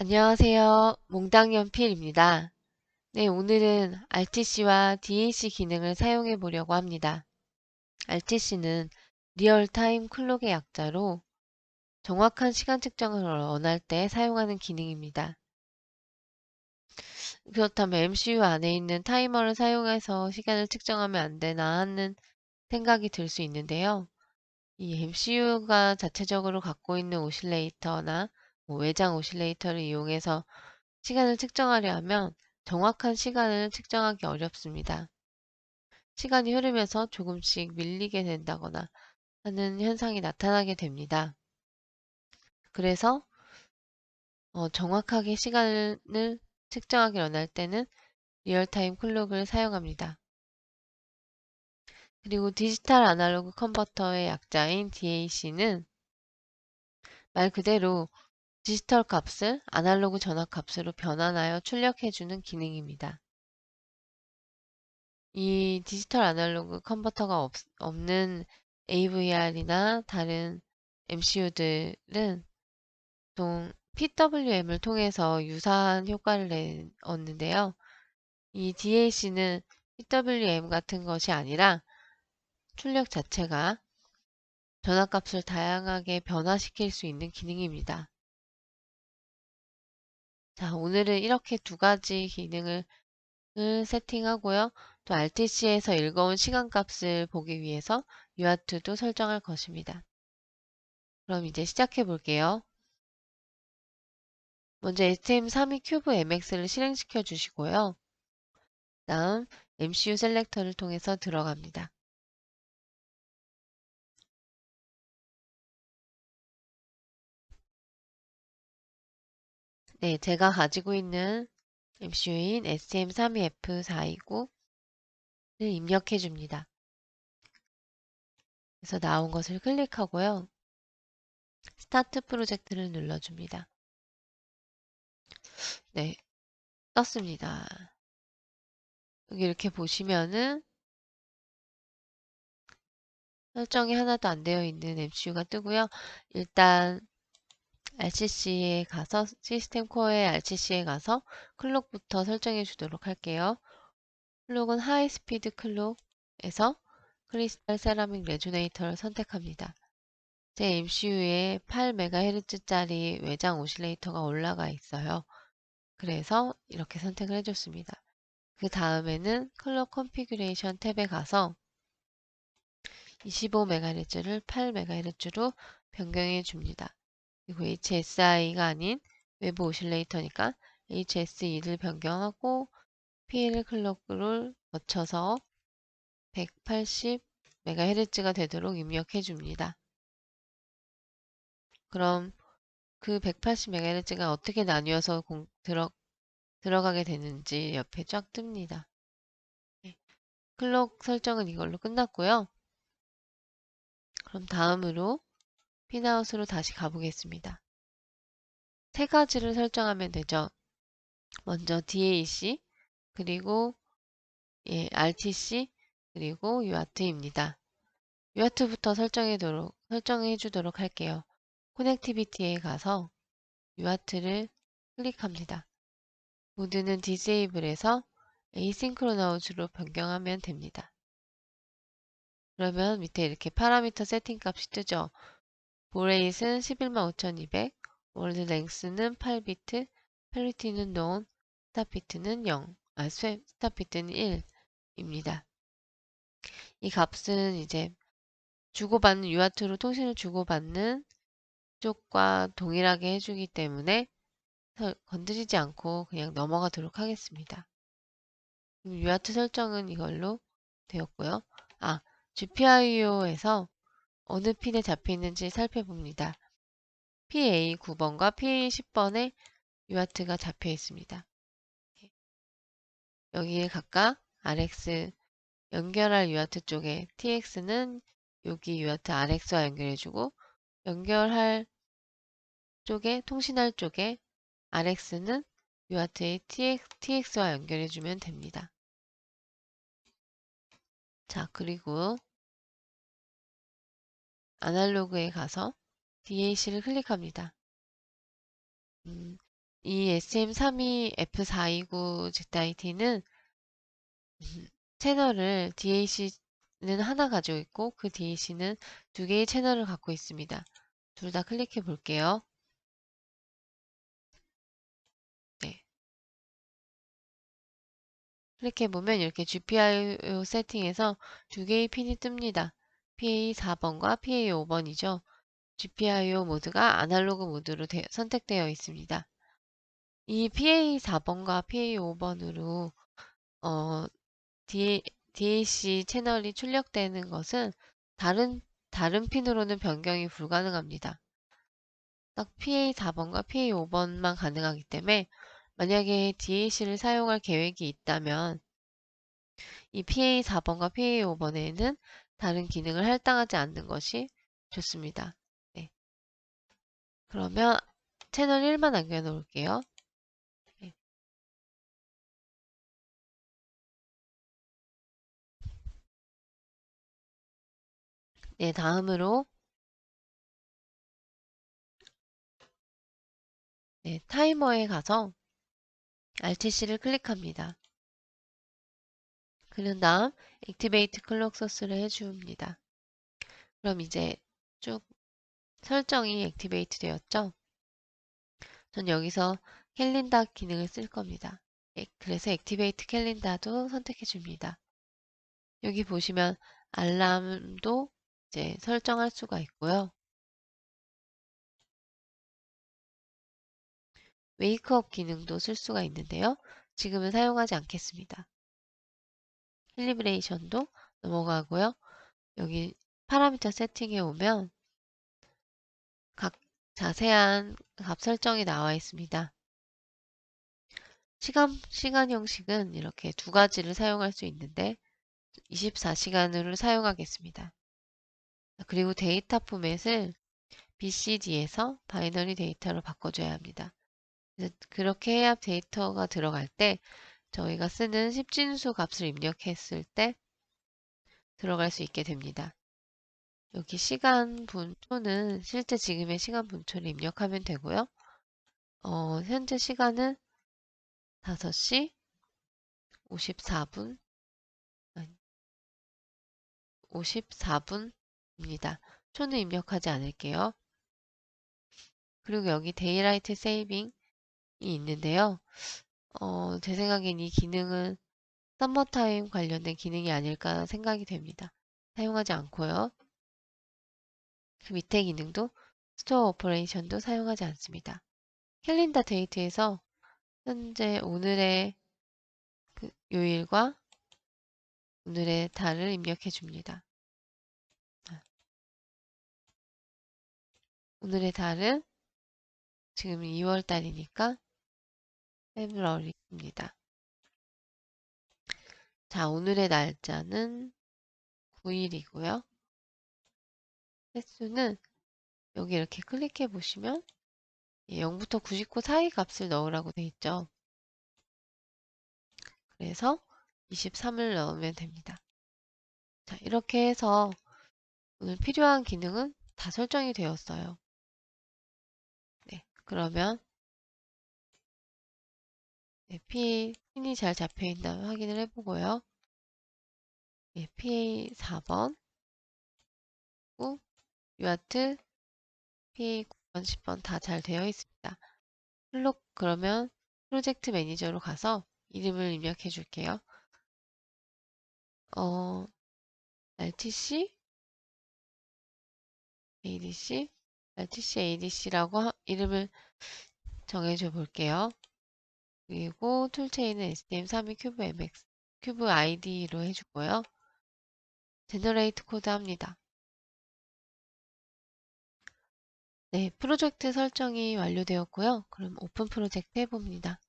안녕하세요. 몽땅연필입니다. 네, 오늘은 RTC와 DAC 기능을 사용해 보려고 합니다. RTC는 리얼타임 클록의 약자로 정확한 시간 측정을 원할 때 사용하는 기능입니다. 그렇다면 MCU 안에 있는 타이머를 사용해서 시간을 측정하면 안 되나 하는 생각이 들 수 있는데요. 이 MCU가 자체적으로 갖고 있는 오실레이터나 외장 오실레이터를 이용해서 시간을 측정하려 하면 정확한 시간을 측정하기 어렵습니다. 시간이 흐르면서 조금씩 밀리게 된다거나 하는 현상이 나타나게 됩니다. 그래서 정확하게 시간을 측정하기 원할 때는 리얼타임 클록을 사용합니다. 그리고 디지털 아날로그 컨버터의 약자인 DAC는 말 그대로 디지털 값을 아날로그 전압 값으로 변환하여 출력해주는 기능입니다. 이 디지털 아날로그 컨버터가 없는 AVR이나 다른 MCU들은 보통 PWM을 통해서 유사한 효과를 얻는데요. 이 DAC는 PWM 같은 것이 아니라 출력 자체가 전압값을 다양하게 변화시킬 수 있는 기능입니다. 자, 오늘은 이렇게 두 가지 기능을 세팅하고요. 또 RTC에서 읽어온 시간값을 보기 위해서 UART도 설정할 것입니다. 그럼 이제 시작해 볼게요. 먼저 STM32 큐브 MX를 실행시켜 주시고요. 다음 MCU 셀렉터를 통해서 들어갑니다. 네, 제가 가지고 있는 MCU인 STM32F429를 입력해 줍니다. 그래서 나온 것을 클릭하고요. 스타트 프로젝트를 눌러줍니다. 네, 떴습니다. 여기 이렇게 보시면은 설정이 하나도 안 되어 있는 MCU가 뜨고요. 일단 RCC에 가서 시스템 코어의 RCC에 가서 클록부터 설정해 주도록 할게요. 클록은 하이 스피드 클록에서 크리스탈 세라믹 레조네이터를 선택합니다. 제 MCU에 8MHz짜리 외장 오실레이터가 올라가 있어요. 그래서 이렇게 선택을 해줬습니다. 그 다음에는 클록 컨피규레이션 탭에 가서 25MHz를 8MHz로 변경해 줍니다. 그리고 HSI가 아닌 외부 오실레이터니까 HSE를 변경하고 PL 클럭을 거쳐서 180MHz가 되도록 입력해 줍니다. 그럼 그 180MHz가 어떻게 나뉘어서 들어가게 되는지 옆에 쫙 뜹니다. 네. 클럭 설정은 이걸로 끝났고요. 그럼 다음으로 핀아웃으로 다시 가보겠습니다. 세 가지를 설정하면 되죠. 먼저 DAC, 그리고 RTC, 그리고 UART입니다. UART부터 설정해 주도록 할게요. 커넥티비티에 가서 UART를 클릭합니다. 모드는 디세이블해서 에이싱크로너즈로 변경하면 됩니다. 그러면 밑에 이렇게 파라미터 세팅 값이 뜨죠. 보레이스는 115,200, 월드 랭스는 8비트, 패리티는 논, 스탑비트는 0, 스탑비트는 1입니다. 이 값은 이제 주고받는 UART로 통신을 주고받는 쪽과 동일하게 해주기 때문에 건드리지 않고 그냥 넘어가도록 하겠습니다. UART 설정은 이걸로 되었고요. GPIO에서 어느 핀에 잡혀 있는지 살펴봅니다. PA 9번과 PA 10번에 UART가 잡혀 있습니다. 여기에 각각 RX 연결할 UART 쪽에 TX는 여기 UART RX와 연결해주고 연결할 쪽에 통신할 쪽에 RX는 UART의 TX와 연결해주면 됩니다. 자, 그리고 아날로그에 가서 DAC를 클릭합니다. 이 SM32F429ZIT는 채널을 DAC는 하나 가지고 있고 그 DAC는 두 개의 채널을 갖고 있습니다. 둘 다 클릭해 볼게요. 네. 클릭해 보면 이렇게 GPIO 세팅에서 두 개의 핀이 뜹니다. PA4번과 PA5번이죠. GPIO 모드가 아날로그 모드로 선택되어 있습니다. 이 PA4번과 PA5번으로 DAC 채널이 출력되는 것은 다른 핀으로는 변경이 불가능합니다. 딱 PA4번과 PA5번만 가능하기 때문에 만약에 DAC를 사용할 계획이 있다면 이 PA4번과 PA5번에는 다른 기능을 할당하지 않는 것이 좋습니다. 네. 그러면 채널 1만 남겨놓을게요. 네. 네, 다음으로 네, 타이머에 가서 RTC를 클릭합니다. 그런 다음 액티베이트 클럭 소스를 해줍니다. 그럼 이제 쭉 설정이 액티베이트 되었죠? 전 여기서 캘린더 기능을 쓸 겁니다. 그래서 액티베이트 캘린더도 선택해 줍니다. 여기 보시면 알람도 이제 설정할 수가 있고요. 웨이크업 기능도 쓸 수가 있는데요. 지금은 사용하지 않겠습니다. 캘리브레이션도 넘어가고요. 여기 파라미터 세팅에 오면 각 자세한 값 설정이 나와 있습니다. 시간 형식은 이렇게 두 가지를 사용할 수 있는데 24시간으로 사용하겠습니다. 그리고 데이터 포맷을 BCD에서 바이너리 데이터로 바꿔줘야 합니다. 그렇게 해야 데이터가 들어갈 때 저희가 쓰는 10진수 값을 입력했을 때 들어갈 수 있게 됩니다. 여기 시간 분초는 실제 지금의 시간 분초를 입력하면 되고요. 현재 시간은 5시 54분, 54분입니다. 초는 입력하지 않을게요. 그리고 여기 데이라이트 세이빙이 있는데요. 제 생각엔 이 기능은 썸머타임 관련된 기능이 아닐까 생각이 됩니다. 사용하지 않고요. 그 밑에 기능도 스토어 오퍼레이션도 사용하지 않습니다. 캘린더 데이트에서 현재 오늘의 요일과 오늘의 달을 입력해 줍니다. 오늘의 달은 지금 2월 달이니까 February입니다. 자, 오늘의 날짜는 9일이고요. 횟수는 여기 이렇게 클릭해 보시면 0부터 99 사이 값을 넣으라고 돼 있죠. 그래서 23을 넣으면 됩니다. 자, 이렇게 해서 오늘 필요한 기능은 다 설정이 되었어요. 네, 그러면 핀이 잘 잡혀 있나 확인을 해보고요. PA 4번, 유아트 PA 9번, 10번 다 잘 되어 있습니다. 그러면 프로젝트 매니저로 가서 이름을 입력해 줄게요. RTC, ADC, RTC, ADC라고 이름을 정해줘 볼게요. 그리고 툴체인은 STM32 큐브 MX, 큐브 ID로 해주고요. 제너레이트 코드 합니다. 네, 프로젝트 설정이 완료되었고요. 그럼 오픈 프로젝트 해봅니다.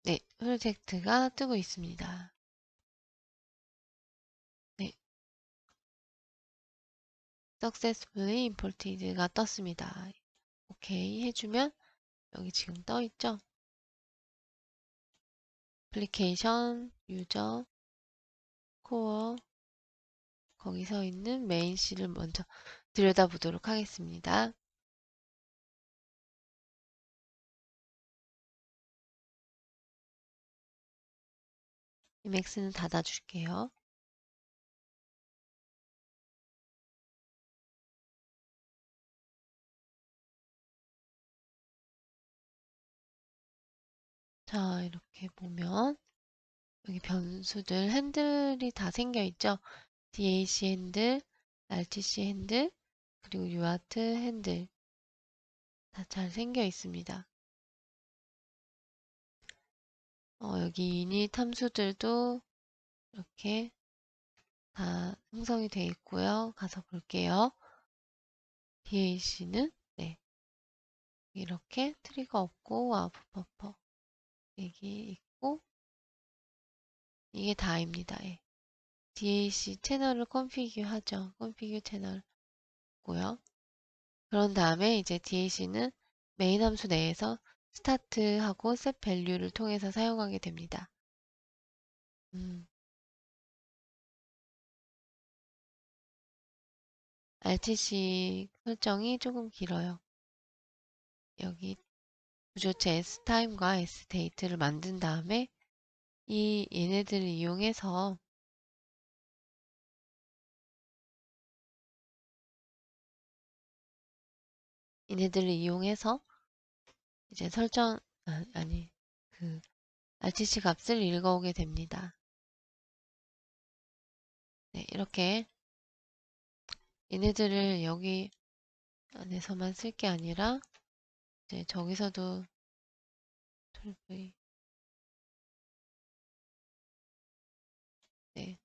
네, 프로젝트가 뜨고 있습니다. 네, successfully imported가 떴습니다. 오케이 해주면 여기 지금 떠 있죠? 애플리케이션, 유저, 코어 거기 서 있는 메인 C를 먼저 들여다보도록 하겠습니다. 이맥스는 닫아줄게요. 자, 이렇게 보면 여기 변수들 핸들이 다 생겨 있죠. DAC 핸들, RTC 핸들, 그리고 UART 핸들 다 잘 생겨 있습니다. 여기 이닛 함수들도 이렇게 다 형성이 되어 있고요. 가서 볼게요. DAC는 네, 이렇게 트리거 없고 와프 버퍼 여기 있고 이게 다입니다. 예. DAC 채널을 컨피규 하죠. 컨피규 채널 있고요. 그런 다음에 이제 DAC는 메인 함수 내에서 스타트하고 set value를 통해서 사용하게 됩니다. RTC 설정이 조금 길어요. 여기 구조체 sTime과 sDate를 만든 다음에 얘네들을 이용해서 이제 그 RTC 값을 읽어오게 됩니다. 네, 이렇게 얘네들을 여기 안에서만 쓸 게 아니라 이제 저기서도 툴브이 네,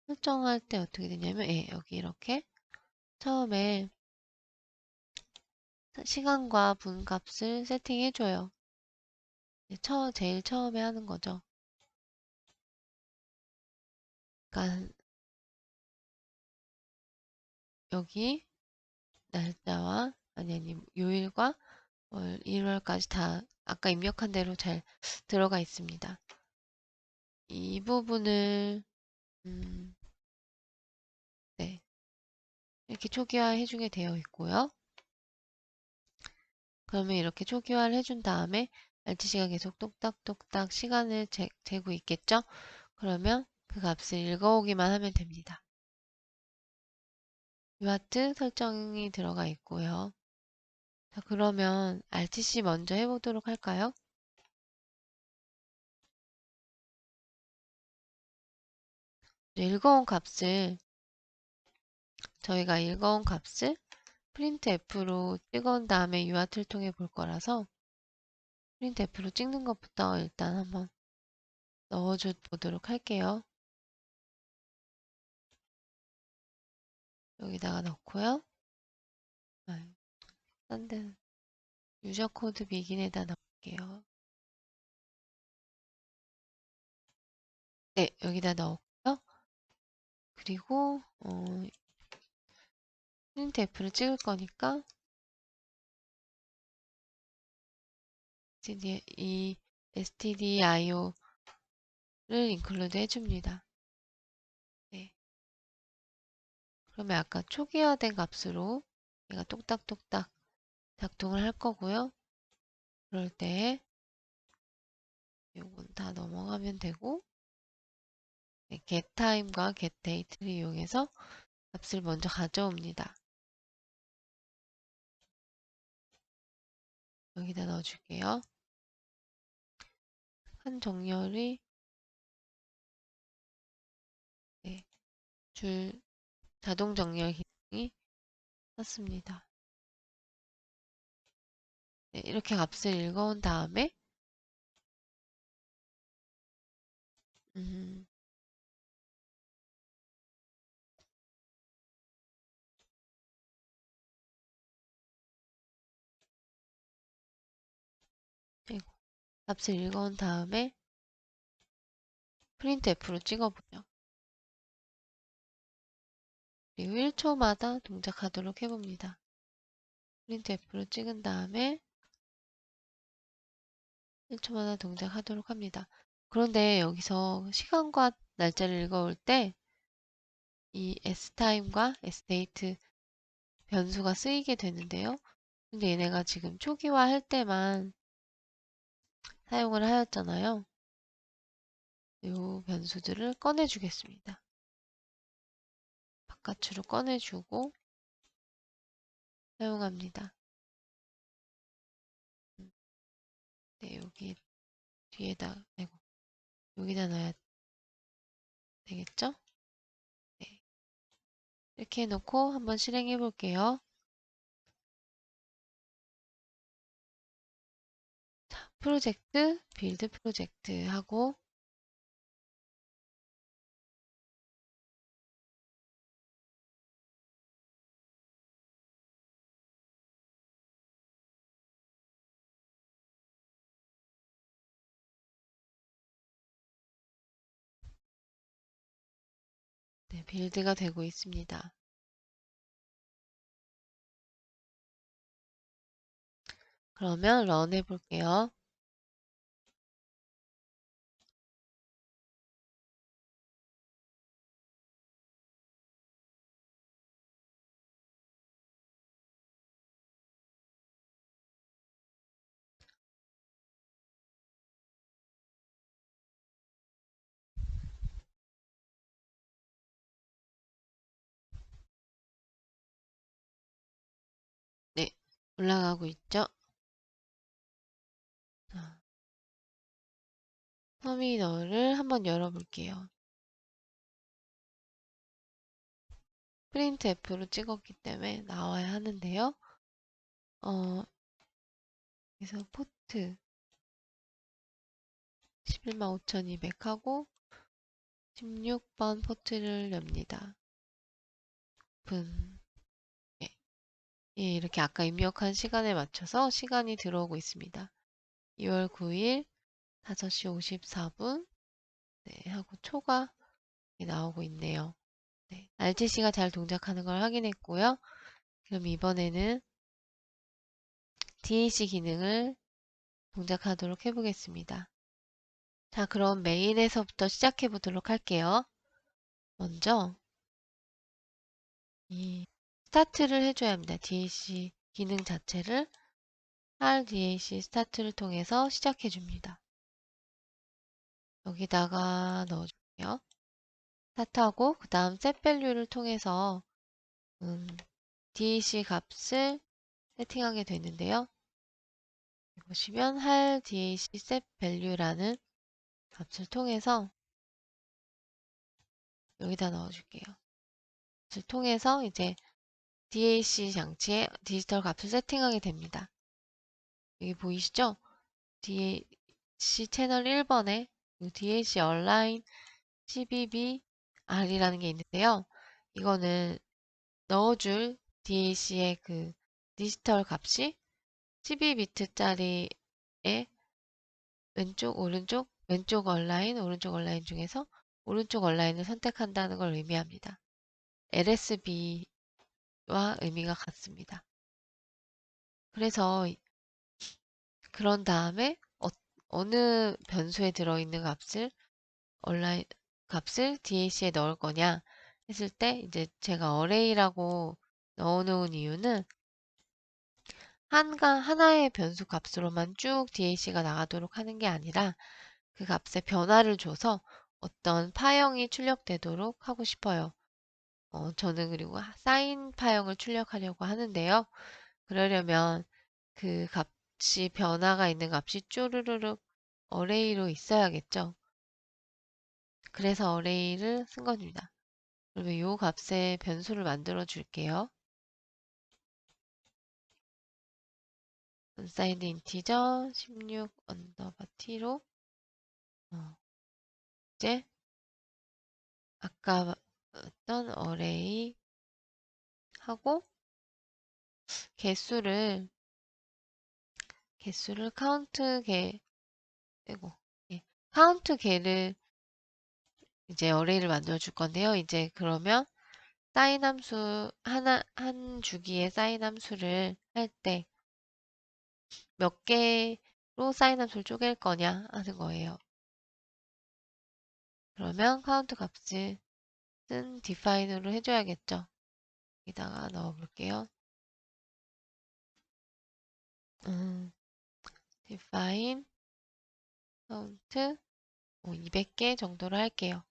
설정할 때 어떻게 되냐면 여기 이렇게 처음에 시간과 분 값을 세팅해줘요. 제일 처음에 하는 거죠. 그러니까 여기 날짜와 아니 요일과 월 1월까지 다 아까 입력한 대로 잘 들어가 있습니다. 이 부분을 네, 이렇게 초기화 해주게 되어 있고요. 그러면 이렇게 초기화를 해준 다음에 RTC가 계속 똑딱똑딱 시간을 재고 있겠죠? 그러면 그 값을 읽어오기만 하면 됩니다. UART 설정이 들어가 있고요. 자, 그러면 RTC 먼저 해보도록 할까요? 저희가 읽어온 값을 printf로 찍은 다음에 UART를 통해 볼 거라서 printf로 찍는 것부터 일단 한번 넣어줘 보도록 할게요. 여기다가 넣고요. 딴 데는 유저 코드 비긴에다 넣을게요. 네, 여기다 넣었고요. 그리고 printf를 찍을 거니까 이 stdio를 include 해줍니다. 네. 그러면 아까 초기화된 값으로 얘가 똑딱똑딱 작동을 할 거고요. 그럴 때 요건 다 넘어가면 되고 네, getTime과 getDate를 이용해서 값을 먼저 가져옵니다. 여기다 넣어줄게요. 한 정렬이 네, 자동 정렬 기능이 떴습니다. 네, 이렇게 값을 읽어온 다음에 음, 그리고 값을 읽어온 다음에 printf로 찍어보죠. 그리고 1초마다 동작하도록 해봅니다. printf로 찍은 다음에 1초마다 동작하도록 합니다. 그런데 여기서 시간과 날짜를 읽어올 때 이 s타임과 sdate 변수가 쓰이게 되는데요. 근데 얘네가 지금 초기화 할 때만 사용을 하였잖아요. 이 변수들을 꺼내주겠습니다. 바깥으로 꺼내주고 사용합니다. 네, 여기 뒤에다, 아이고, 여기다 놔야 되겠죠? 네, 이렇게 해놓고 한번 실행해 볼게요. 자, 프로젝트, 빌드 프로젝트 하고 네, 빌드가 되고 있습니다. 그러면 런 해볼게요. 네, 올라가고 있죠? 자, 터미널을 한번 열어볼게요. 프린트 F로 찍었기 때문에 나와야 하는데요. 그래서 포트 115,200 하고 16번 포트를 엽니다. 분. 예, 예, 이렇게 아까 입력한 시간에 맞춰서 시간이 들어오고 있습니다. 2월 9일 5시 54분 네, 하고 초가 나오고 있네요. 네, RTC가 잘 동작하는 걸 확인했고요. 그럼 이번에는 DAC 기능을 동작하도록 해보겠습니다. 자, 그럼 메인에서부터 시작해 보도록 할게요. 먼저 이 스타트를 해줘야 합니다. DAC 기능 자체를 RDAC 스타트를 통해서 시작해 줍니다. 여기다가 넣어줄게요. 스타트하고 그 다음 set value를 통해서 DAC 값을 세팅하게 되는데요. 보시면 할 DAC set value라는 값을 통해서 여기다 넣어줄게요. 값을 통해서 이제 DAC 장치에 디지털 값을 세팅하게 됩니다. 여기 보이시죠? DAC 채널 1번에 DAC align CBB R이라는 게 있는데요. 이거는 넣어줄 DAC의 그 디지털 값이 12비트짜리의 왼쪽 오른쪽 얼라인 중에서 오른쪽 얼라인을 선택한다는 걸 의미합니다. LSB와 의미가 같습니다. 그래서 그런 다음에 어느 변수에 들어있는 얼라인 값을 DAC에 넣을 거냐 했을 때 이제 제가 array라고 넣어놓은 이유는 하나의 변수 값으로만 쭉 DAC가 나가도록 하는 게 아니라 그 값에 변화를 줘서 어떤 파형이 출력되도록 하고 싶어요. 저는 그리고 사인 파형을 출력하려고 하는데요. 그러려면 그 값이 변화가 있는 값이 쪼르르륵 array로 있어야겠죠. 그래서 array를 쓴 겁니다. 그러면 이 값에 변수를 만들어 줄게요. unsigned integer 16 언더바 t로 이제 아까 어떤 array 하고 개수를 카운트 개 이고 예, 카운트 개를 이제 array를 만들어 줄 건데요. 이제 그러면 사인 함수 한 주기의 사인 함수를 할 때 몇 개로 사인 함수를 쪼갤 거냐 하는 거예요. 그러면 카운트 값을 값은 define으로 해줘야겠죠. 여기다가 넣어볼게요. define count 200개 정도로 할게요.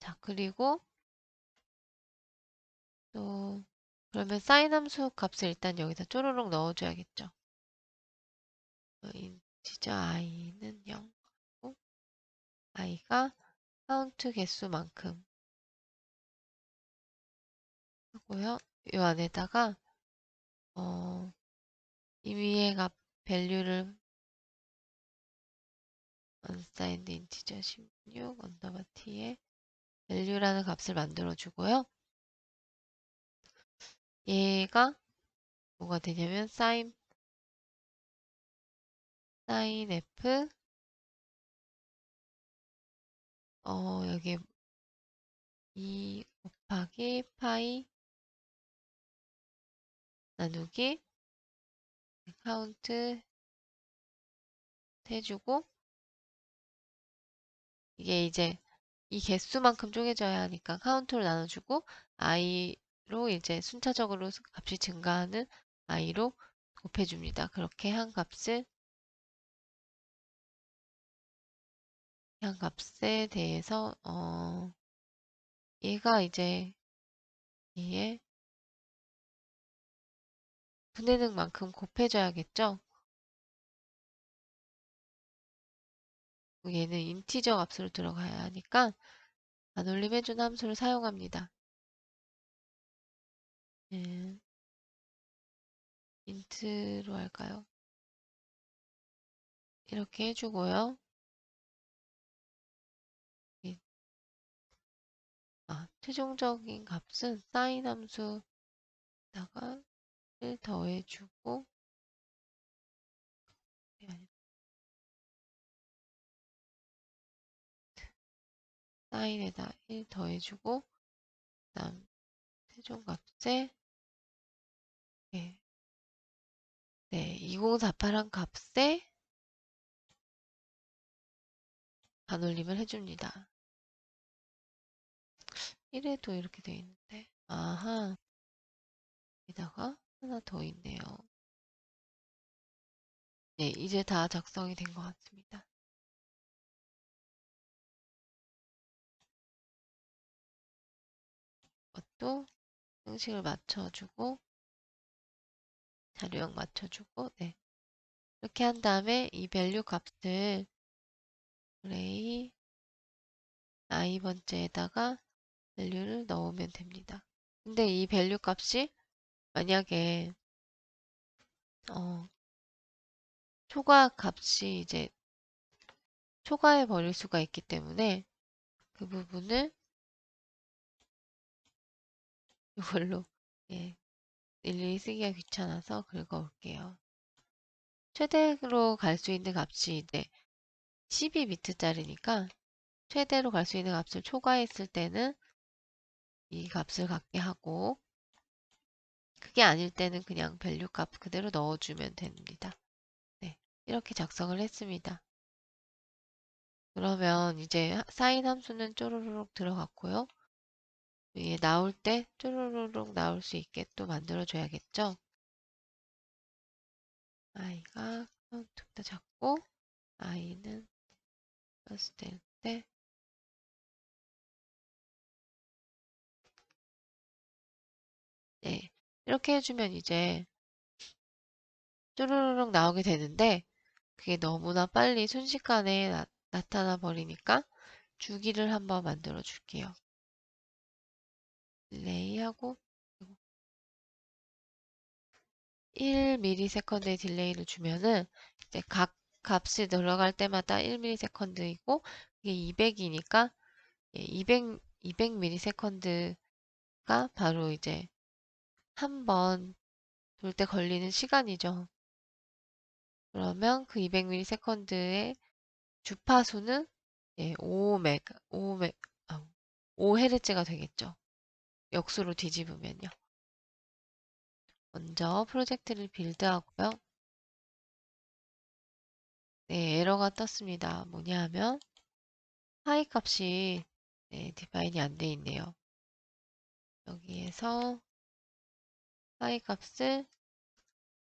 자, 그리고 또 그러면 사인 함수 값을 일단 여기다 쪼르륵 넣어줘야겠죠. 인티저 i는 0, i가 카운트 개수만큼 하고요. 이 안에다가 이 위에 값 밸류를 unsigned integer 16 언더바 t에 밸류라는 값을 만들어 주고요. 얘가 뭐가 되냐면 sin f 여기 2 곱하기 파이 나누기 카운트 해주고 이게 이제 이 개수만큼 쪼개져야 하니까 카운트로 나눠주고 i로 이제 순차적으로 값이 증가하는 i로 곱해줍니다. 그렇게 한 값에 대해서 얘가 이제 얘의 분해능 만큼 곱해줘야겠죠? 얘는 인티저 값으로 들어가야 하니까 반올림해준 함수를 사용합니다. 인트로 할까요? 이렇게 해주고요. 최종적인 값은 사인 함수에다가 1 더해주고 사인에다 1 더해주고 그다음 최종값에 2048한 값에 반올림을 해줍니다. 1에도 이렇게 되어 있는데 아하 여기다가 하나 더 있네요. 네, 이제 다 작성이 된 것 같습니다. 이것도 형식을 맞춰주고 자료형 맞춰주고 네. 이렇게 한 다음에 이 밸류 값을 array i번째에다가 밸류를 넣으면 됩니다. 근데 이 밸류 값이 만약에 초과 값이 이제 초과해 버릴 수가 있기 때문에 그 부분을 이걸로 일일이 쓰기가 귀찮아서 긁어올게요. 최대로 갈 수 있는 값이 이제 12비트짜리니까 최대로 갈 수 있는 값을 초과했을 때는 이 값을 갖게 하고 그게 아닐 때는 그냥 밸류 값 그대로 넣어주면 됩니다. 네, 이렇게 작성을 했습니다. 그러면 이제 사인 함수는 쪼르륵 들어갔고요. 위에 나올 때 쪼르륵 나올 수 있게 또 만들어 줘야겠죠. i가 카운트보다 작고 i는 플러스 될 때 네, 이렇게 해주면 이제 쪼르륵 나오게 되는데 그게 너무나 빨리 순식간에 나타나 버리니까 주기를 한번 만들어 줄게요. 딜레이하고 1ms의 딜레이를 주면은 이제 각 값이 들어갈 때마다 1ms이고 이게 200이니까 200ms가 바로 이제 한 번 돌 때 걸리는 시간이죠. 그러면 그 200ms의 주파수는 5Hz가 되겠죠. 역수로 뒤집으면요. 먼저 프로젝트를 빌드하고요. 네, 에러가 떴습니다. 뭐냐 하면 파이 값이 네, 디파인이 안 돼 있네요. 여기에서 파이 값을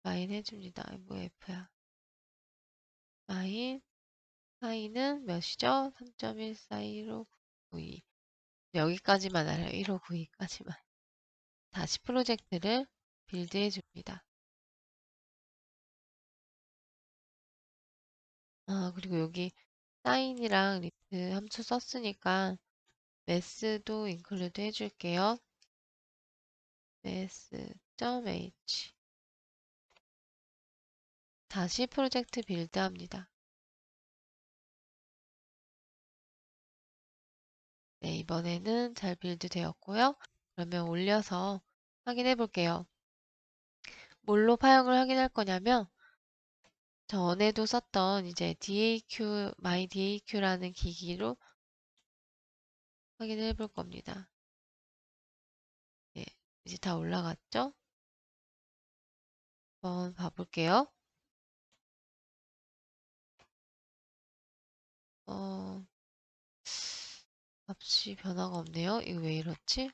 마인 해줍니다. 뭐 F야. 마인, 파이는 몇이죠? 3.1421592. 여기까지만 알아요. 1592까지만. 다시 프로젝트를 빌드해 줍니다. 아, 그리고 여기 사인이랑 리트 함수 썼으니까 매스도 인클루드 해줄게요. 매스.h 다시 프로젝트 빌드 합니다. 네, 이번에는 잘 빌드 되었고요. 그러면 올려서 확인해 볼게요. 뭘로 파형을 확인할 거냐면 전에도 썼던 이제 DAQ, myDAQ라는 기기로 확인해 볼 겁니다. 예, 이제 다 올라갔죠? 한번 봐볼게요. 어, 값이 변화가 없네요. 이거 왜 이렇지?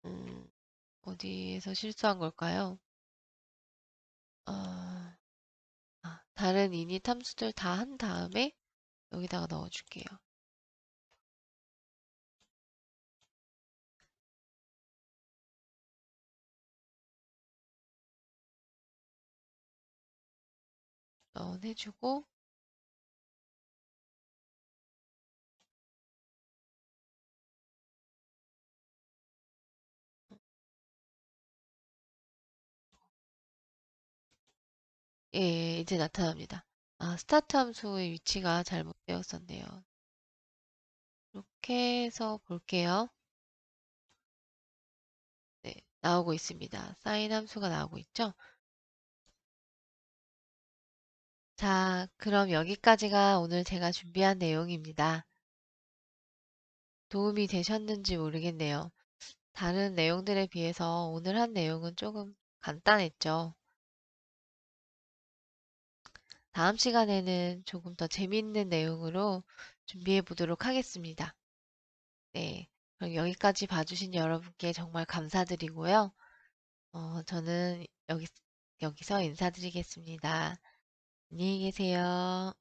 음, 어디에서 실수한 걸까요? 아, 다른 이닛 함수들 다 한 다음에 여기다가 넣어줄게요. 넣어내주고 예, 이제 나타납니다. 아, 스타트 함수의 위치가 잘못되었었네요. 이렇게 해서 볼게요. 네, 나오고 있습니다. 사인 함수가 나오고 있죠? 자, 그럼 여기까지가 오늘 제가 준비한 내용입니다. 도움이 되셨는지 모르겠네요. 다른 내용들에 비해서 오늘 한 내용은 조금 간단했죠. 다음 시간에는 조금 더 재미있는 내용으로 준비해 보도록 하겠습니다. 네. 그럼 여기까지 봐주신 여러분께 정말 감사드리고요. 저는 여기서 인사드리겠습니다. 안녕히 계세요.